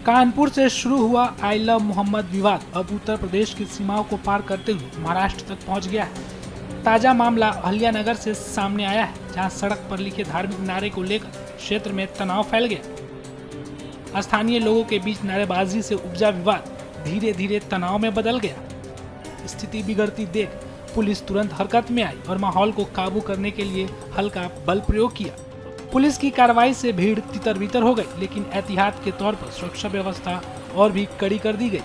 कानपुर से शुरू हुआ आई लव मोहम्मद विवाद अब उत्तर प्रदेश की सीमाओं को पार करते हुए महाराष्ट्र तक पहुंच गया है। ताजा मामला अहिल्यानगर से सामने आया है, जहां सड़क पर लिखे धार्मिक नारे को लेकर क्षेत्र में तनाव फैल गया। स्थानीय लोगों के बीच नारेबाजी से उपजा विवाद धीरे धीरे तनाव में बदल गया। स्थिति बिगड़ती देख पुलिस तुरंत हरकत में आई और माहौल को काबू करने के लिए हल्का बल प्रयोग किया। पुलिस की कार्रवाई से भीड़ तितर बितर हो गई, लेकिन एहतियात के तौर पर सुरक्षा व्यवस्था और भी कड़ी कर दी गई।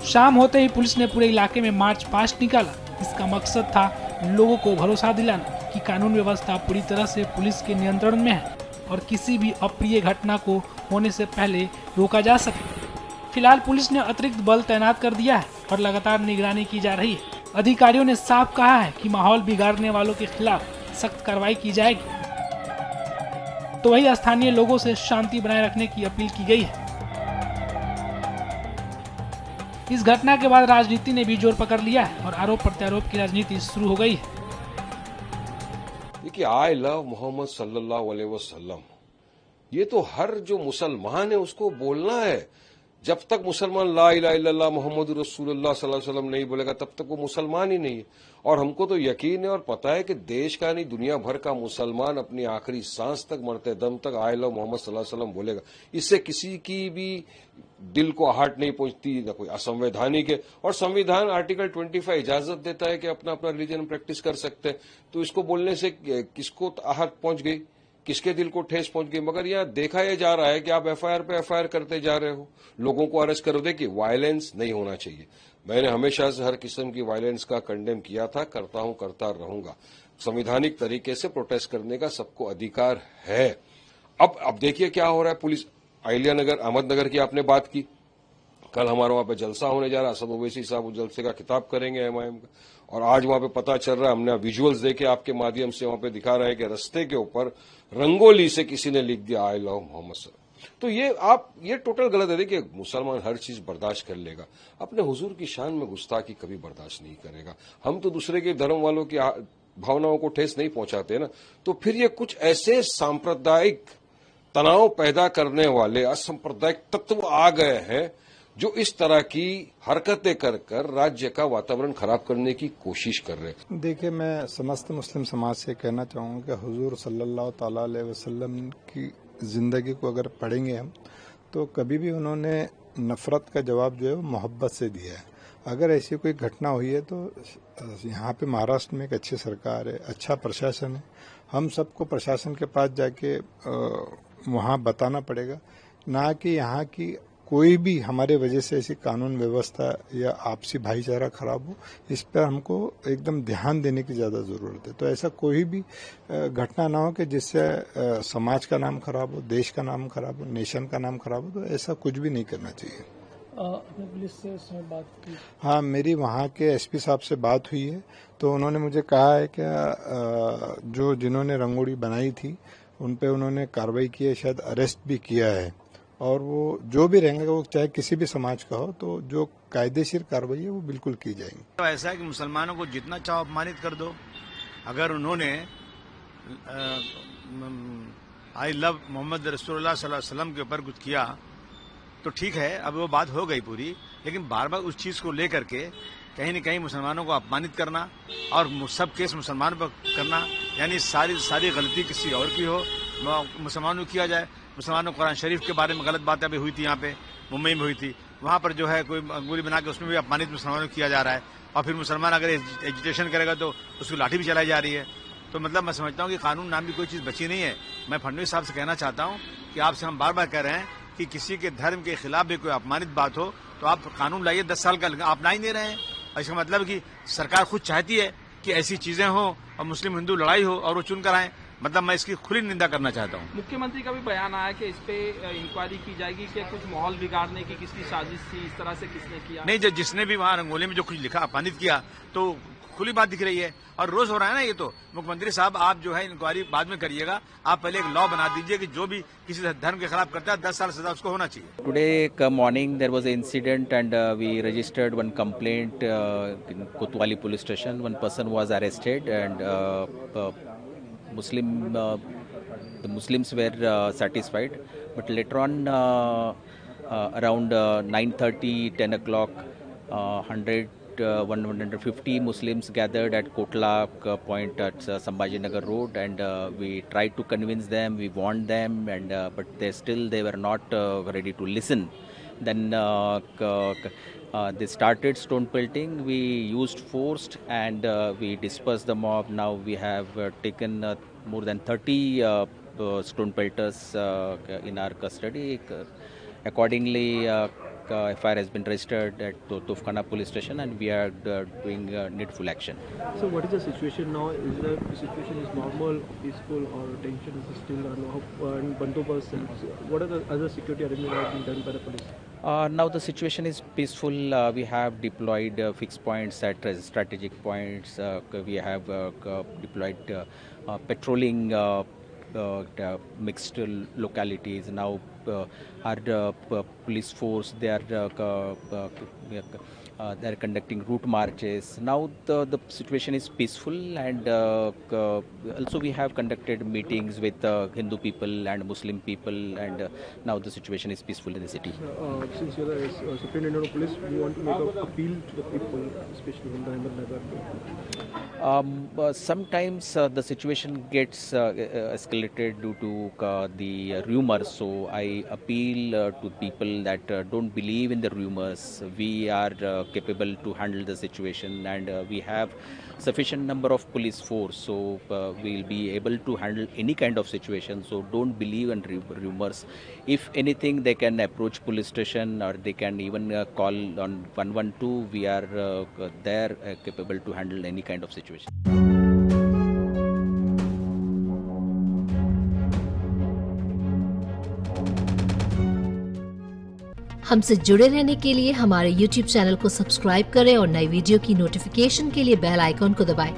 शाम होते ही पुलिस ने पूरे इलाके में मार्च पास्ट निकाला। इसका मकसद था लोगों को भरोसा दिलाना कि कानून व्यवस्था पूरी तरह से पुलिस के नियंत्रण में है और किसी भी अप्रिय घटना को होने से पहले रोका जा सके। फिलहाल पुलिस ने अतिरिक्त बल तैनात कर दिया है और लगातार निगरानी की जा रही है। अधिकारियों ने साफ कहा है कि माहौल बिगाड़ने वालों के खिलाफ सख्त कार्रवाई की जाएगी। तो वही स्थानीय लोगों से शांति बनाए रखने की अपील की गई है। इस घटना के बाद राजनीति ने भी जोर पकड़ लिया है और आरोप प्रत्यारोप की राजनीति शुरू हो गई है। देखिए, आई लव मोहम्मद सल्लल्लाहु अलैहि वसल्लम, ये तो हर जो मुसलमान है उसको बोलना है। जब तक मुसलमान ला इलाहा इल्लल्लाह मोहम्मद रसूलुल्लाह सल्लल्लाहु अलैहि वसल्लम नहीं बोलेगा तब तक वो मुसलमान ही नहीं है। और हमको तो यकीन है और पता है कि देश का नहीं दुनिया भर का मुसलमान अपनी आखिरी सांस तक मरते दम तक आई लव मोहम्मद सल्लल्लाहु अलैहि वसल्लम बोलेगा। इससे किसी की भी दिल को आहट नहीं पहुंचती, न कोई असंवैधानिक है। और संविधान आर्टिकल 25 इजाजत देता है कि अपना अपना रिलीजन प्रैक्टिस कर सकते हैं। तो इसको बोलने से किसको आहट पहुंच गई, किसके दिल को ठेस पहुंच गई। मगर यहाँ देखा यह जा रहा है कि आप एफआईआर पे एफआईआर करते जा रहे हो, लोगों को अरेस्ट करो। देखिए, वायलेंस नहीं होना चाहिए। मैंने हमेशा से हर किस्म की वायलेंस का कंडेम किया था, करता हूं, करता रहूंगा। संवैधानिक तरीके से प्रोटेस्ट करने का सबको अधिकार है। अब देखिए क्या हो रहा है। पुलिस अहिल्यानगर अहमदनगर की आपने बात की, कल हमारे वहां पे जलसा होने जा रहा है। असद ओवैसी साहब उस जलसे का खिताब करेंगे एमआईएम का। और आज वहां पे पता चल रहा है, हमने विजुअल्स देखे आपके माध्यम से, वहां पे दिखा रहा है कि रास्ते के ऊपर रंगोली से किसी ने लिख दिया आई लव मोहम्मद सल्लल्लाहु। तो ये टोटल गलत है। देखिए, मुसलमान हर चीज बर्दाश्त कर लेगा, अपने हुजूर की शान में गुस्ताखी कभी बर्दाश्त नहीं करेगा। हम तो दूसरे के धर्म वालों की भावनाओं को ठेस नहीं पहुंचाते ना। तो फिर ये कुछ ऐसे सांप्रदायिक तनाव पैदा करने वाले असंप्रदायिक तत्व आ गए हैं जो इस तरह की हरकतें कर कर राज्य का वातावरण खराब करने की कोशिश कर रहे हैं। देखिए, मैं समस्त मुस्लिम समाज से कहना चाहूँगा कि हुजूर सल्लल्लाहु ताला अलैहि वसल्लम की जिंदगी को अगर पढ़ेंगे हम, तो कभी भी उन्होंने नफरत का जवाब जो है वो मोहब्बत से दिया है। अगर ऐसी कोई घटना हुई है तो यहाँ पे महाराष्ट्र में एक अच्छी सरकार है, अच्छा प्रशासन है। हम सबको प्रशासन के पास जाके वहाँ बताना पड़ेगा, ना कि यहाँ की कोई भी हमारे वजह से ऐसी कानून व्यवस्था या आपसी भाईचारा खराब हो। इस पर हमको एकदम ध्यान देने की ज़्यादा ज़रूरत है। तो ऐसा कोई भी घटना ना हो कि जिससे समाज का नाम खराब हो, देश का नाम खराब हो, नेशन का नाम खराब हो। तो ऐसा कुछ भी नहीं करना चाहिए। आपने पुलिस से उसमें बात की? हाँ, मेरी वहाँ के एसपी साहब से बात हुई है। तो उन्होंने मुझे कहा है कि जिन्होंने रंगोली बनाई थी उन पे उन्होंने कार्रवाई की है, शायद अरेस्ट भी किया है। और वो जो भी रहेंगे, वो चाहे किसी भी समाज का हो, तो जो कायदेशीर कार्रवाई है वो बिल्कुल की जाएगी। तो ऐसा है कि मुसलमानों को जितना चाहो अपमानित कर दो। अगर उन्होंने आई लव मोहम्मद रसूलुल्लाह सल्लल्लाहु अलैहि वसल्लम के ऊपर कुछ किया तो ठीक है, अब वो बात हो गई पूरी। लेकिन बार बार उस चीज को लेकर के कहीं न कहीं मुसलमानों को अपमानित करना और सब केस मुसलमानों पर करना, यानी सारी गलती किसी और की हो, मुसलमानों को किया जाए। मुसलमानों कुरान शरीफ के बारे में गलत बातें अभी हुई थी, यहाँ पे मुंबई में हुई थी। वहाँ पर जो है कोई अंगुली बना के उसमें भी अपमानित मुसलमानों को किया जा रहा है। और फिर मुसलमान अगर एजुटेशन करेगा तो उसकी लाठी भी चलाई जा रही है। तो मतलब मैं समझता हूँ कि कानून नाम की कोई चीज़ बची नहीं है। मैं फडणवीस साहब से कहना चाहता हूँ कि आपसे हम बार बार कह रहे हैं कि किसी के धर्म के खिलाफ भी कोई अपमानित बात हो तो आप कानून लाइए। 10 साल का आप ला ही नहीं रहे हैं। इसका मतलब कि सरकार खुद चाहती है कि ऐसी चीजें हो और मुस्लिम हिंदू लड़ाई हो और वो चुनकर आए। मतलब मैं इसकी खुली निंदा करना चाहता हूँ। मुख्यमंत्री का भी बयान आया कि इस पे इंक्वायरी की जाएगी कि कुछ माहौल बिगाड़ने की किसकी साजिश थी, इस तरह से किसने किया। नहीं, जिसने भी वहाँ रंगोली में जो कुछ लिखा, अपमानित किया, तो खुली बात दिख रही है और रोज हो रहा है ना ये। तो मुख्यमंत्री साहब, आप जो है इंक्वायरी बाद में करिएगा। आप पहले एक लॉ बना दीजिए कि जो भी किसी धर्म के खिलाफ करता है 10 साल सजा उसको होना चाहिए। Today morning there was an incident and we registered one complaint in Kotwali police station. One person was arrested and Muslim the Muslims were satisfied, but later on around 9:30, 10 o'clock, 150 Muslims gathered at Kotla point at Sambhajinagar Road, and we tried to convince them, we warned them, and but they were not ready to listen. Then they started stone pelting. We used force and we dispersed the mob. Now we have taken more than 30 stone pelters in our custody. Accordingly, FIR has been registered at Tufkhana police station, and we are doing needful action. So what is the situation now? Is the situation is normal, peaceful, or tension is still and bandobast? What are the other security arrangements that have been done by the police? Now the situation is peaceful. We have deployed fixed points at strategic points. We have deployed patrolling mixed localities. Now our police force, they are conducting route marches. Now the situation is peaceful, and also we have conducted meetings with Hindu people and Muslim people, and now the situation is peaceful in the city. Since you are the Superintendent of Police, we want to make an appeal to the people, especially in the Ahmednagar. Sometimes the situation gets escalated due to the rumors, so I appeal to people that don't believe in the rumors. We are capable to handle the situation, and we have sufficient number of police force, so we'll be able to handle any kind of situation. So don't believe in rumors. If anything, they can approach police station, or they can even call on 112. We are there capable to handle any kind of situation. हमसे जुड़े रहने के लिए हमारे YouTube channel को subscribe करें और नई वीडियो की नोटिफिकेशन के लिए बेल आइकॉन को दबाएं।